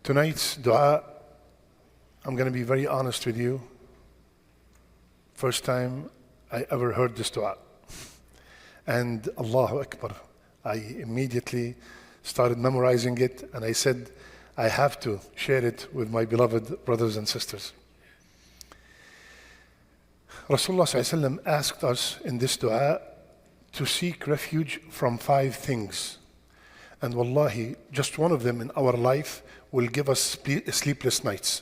Tonight's dua, I'm going to be very honest with you. First time I ever heard this dua. And Allahu Akbar, I immediately started memorizing it, and I said, I have to share it with my beloved brothers and sisters. Rasulullah ﷺ asked us in this dua to seek refuge from 5 things. And wallahi, just one of them in our life will give us sleepless nights.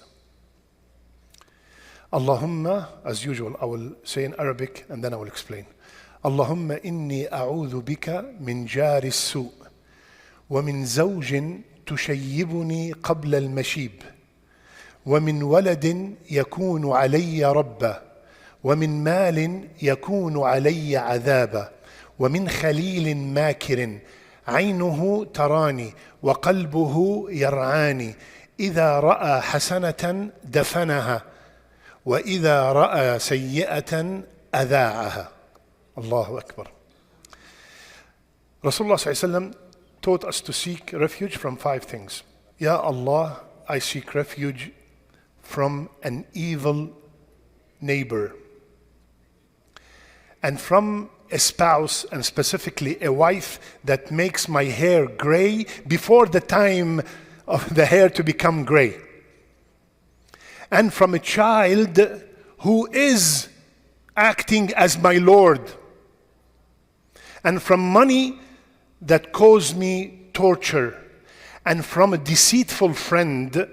Allahumma, as usual, I will say in Arabic and then I will explain. Allahumma inni a'udhu bika min jari as-su' wa min zawjin tushayyibuni qabla al-mashib wa min waladin yakunu alayya rabba wa min malin yakunu alayya adhaba wa min khalilin makirin عينه تراني وقلبه يرعاني إذا رأى حسنة دفنها وإذا رأى سيئة أذاعها. Allahu Akbar. Rasulullah ﷺ taught us to seek refuge from 5 things. Ya Allah, I seek refuge from an evil neighbor and from a spouse, and specifically a wife, that makes my hair gray before the time of the hair to become gray. And from a child who is acting as my Lord. And from money that cause me torture. And from a deceitful friend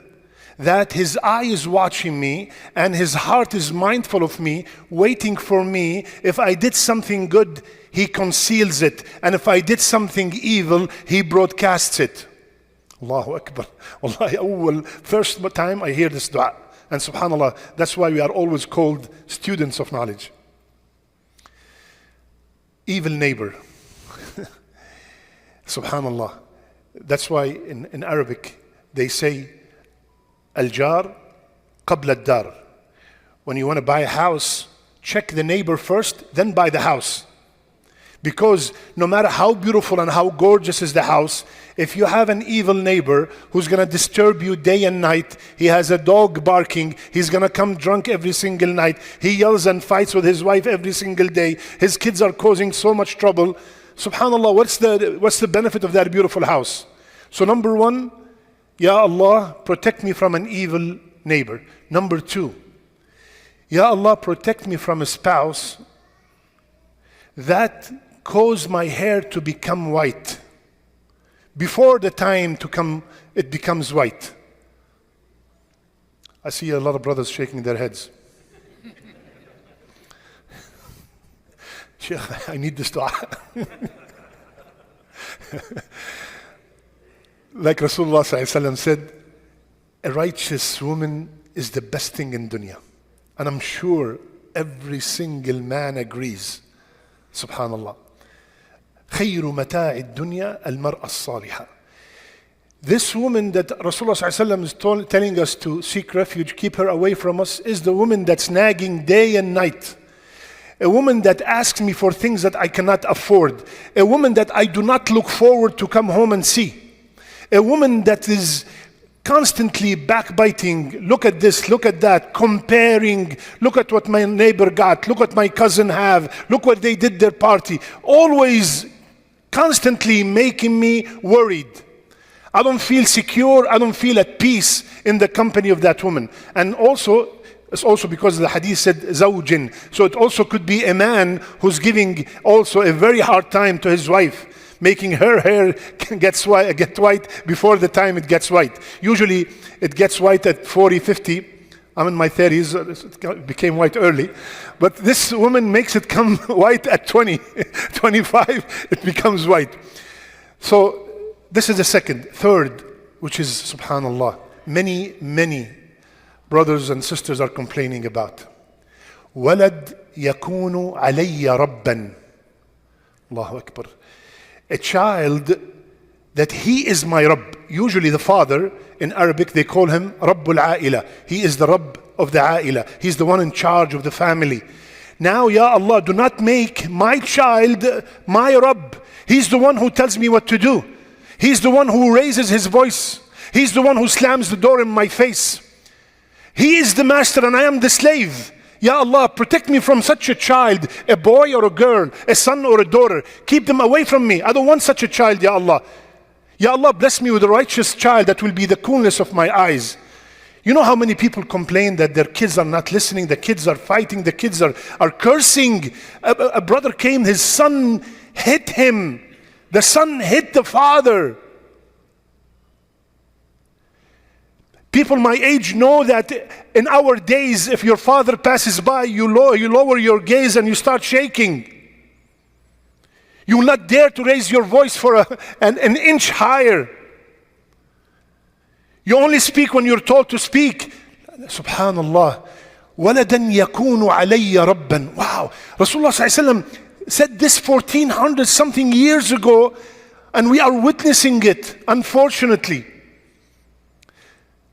that his eye is watching me and his heart is mindful of me, waiting for me. If I did something good, he conceals it. And if I did something evil, he broadcasts it. Allahu Akbar. Wallahi, first time I hear this dua. And subhanAllah, that's why we are always called students of knowledge. Evil neighbor. Subhanallah. That's why in Arabic they say, Al-jar qabla ad-dar. When you want to buy a house, check the neighbor first, then buy the house. Because no matter how beautiful and how gorgeous is the house, if you have an evil neighbor who's going to disturb you day and night, he has a dog barking, he's going to come drunk every single night, he yells and fights with his wife every single day, his kids are causing so much trouble. Subhanallah, what's the benefit of that beautiful house? So number 1, Ya Allah, protect me from an evil neighbor. Number 2, Ya Allah, protect me from a spouse that caused my hair to become white. Before the time to come, it becomes white. I see a lot of brothers shaking their heads. Sheikh, I need this dua. Like Rasulullah ﷺ said, a righteous woman is the best thing in dunya. And I'm sure every single man agrees. Subhanallah. خير متاع الدنيا المرأة الصالحة. This woman that Rasulullah ﷺ is telling us to seek refuge, keep her away from us, is the woman that's nagging day and night. A woman that asks me for things that I cannot afford. A woman that I do not look forward to come home and see. A woman that is constantly backbiting, look at this, look at that, comparing, look at what my neighbor got, look what my cousin have, look what they did their party. Always, constantly making me worried. I don't feel secure, I don't feel at peace in the company of that woman. And also, it's also because the hadith said zawjin. So it also could be a man who's giving also a very hard time to his wife, making her hair get white before the time it gets white. Usually it gets white at 40, 50. I'm in my 30s, it became white early. But this woman makes it come white at 20, 25, it becomes white. So this is the second. Third, which is subhanallah, many brothers and sisters are complaining about. وَلَدْ يَكُونُ عَلَيَّ رَبًّا. Allahu Akbar. A child that he is my Rabb. Usually the father, in Arabic they call him Rabbul A'ila. He is the Rabb of the A'ila. He's the one in charge of the family. Now, Ya Allah, do not make my child my Rabb. He's the one who tells me what to do. He's the one who raises his voice. He's the one who slams the door in my face. He is the master and I am the slave. Ya Allah, protect me from such a child, a boy or a girl, a son or a daughter. Keep them away from me. I don't want such a child, Ya Allah. Ya Allah, bless me with a righteous child that will be the coolness of my eyes. You know how many people complain that their kids are not listening, the kids are fighting, the kids are cursing. A brother came, his son hit him. The son hit the father. People my age know that in our days, if your father passes by, you lower your gaze and you start shaking. You will not dare to raise your voice for an inch higher. You only speak when you're told to speak. Subhanallah. وَلَدًا يَكُونُ عَلَيَّ رَبًّا. Wow. Rasulullah ﷺ said this 1400 something years ago, and we are witnessing it, unfortunately.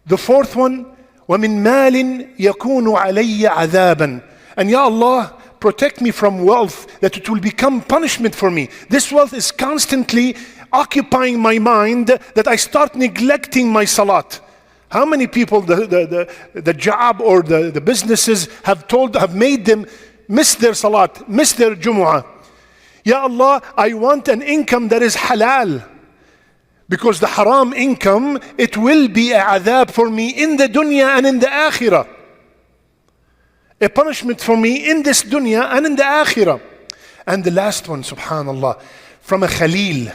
The fourth one, وَمِن مَالٍ يَكُونُ عَلَيَّ عَذَابًا. And Ya Allah, protect me from wealth that it will become punishment for me. This wealth is constantly occupying my mind that I start neglecting my salat. How many people the job or the businesses have made them miss their salat, miss their Jumu'ah. Ya Allah, I want an income that is halal. Because the haram income, it will be a adhab for me in the dunya and in the akhirah. A punishment for me in this dunya and in the akhirah. And the last one, subhanallah, from a khalil.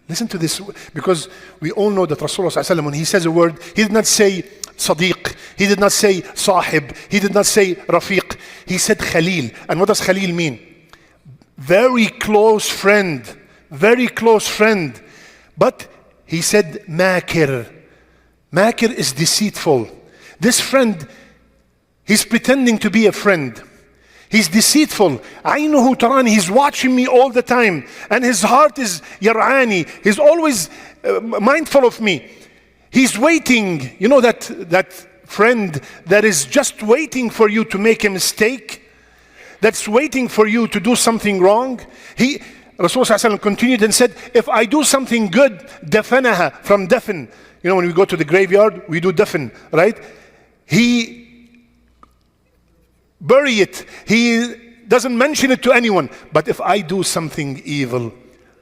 Listen to this, because we all know that Rasulullah ﷺ, when he says a word, he did not say sadiq, he did not say sahib, he did not say rafiq, he said khalil. And what does khalil mean? Very close friend, very close friend. But he said makir. Makir is deceitful. This friend, he's pretending to be a friend. He's deceitful. Aynuhu tarani. He's watching me all the time. And his heart is yar'ani. He's always mindful of me. He's waiting. You know that friend that is just waiting for you to make a mistake? That's waiting for you to do something wrong? Rasulullah ﷺ continued and said, if I do something good, dafanaha, from dafn. You know, when we go to the graveyard, we do dafn, right? He bury it. He doesn't mention it to anyone. But if I do something evil,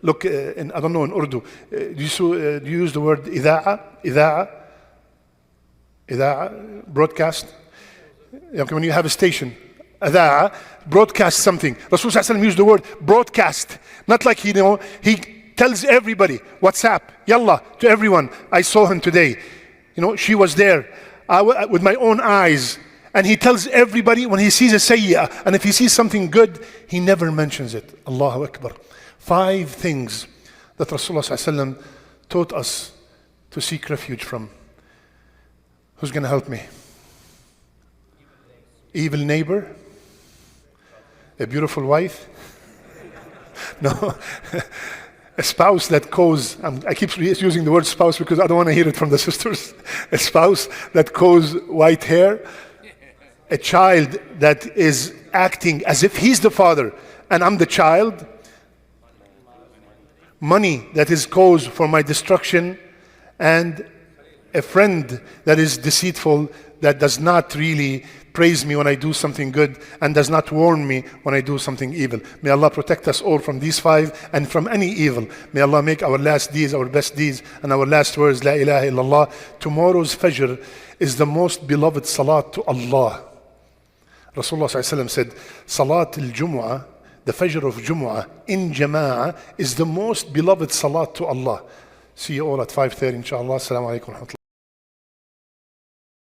look, I don't know in Urdu, do you use the word ida'a? Ida'a, broadcast? Okay, when you have a station, ida'a, broadcast something. Rasulullah ﷺ used the word broadcast. Not like, he tells everybody, WhatsApp, yalla, to everyone. I saw him today. She was there with my own eyes. And he tells everybody when he sees a sayyah, and if he sees something good, he never mentions it. Allahu Akbar. 5 things that Rasulullah ﷺ taught us to seek refuge from. Who's going to help me? Evil neighbor? A beautiful wife? No. A spouse that caused, I keep using the word spouse because I don't want to hear it from the sisters. A spouse that caused white hair. A child that is acting as if he's the father and I'm the child. Money that is cause for my destruction. And a friend that is deceitful, that does not really praise me when I do something good and does not warn me when I do something evil. May Allah protect us all from these 5 and from any evil. May Allah make our last deeds our best deeds and our last words, La ilaha illallah. Tomorrow's Fajr is the most beloved salat to Allah. Rasulullah ﷺ said, Salat al-Jumu'ah, the Fajr of Jumu'ah in Jama'ah is the most beloved salat to Allah. See you all at 5:30 inshallah. Assalamu alaikum wa rahmatullah.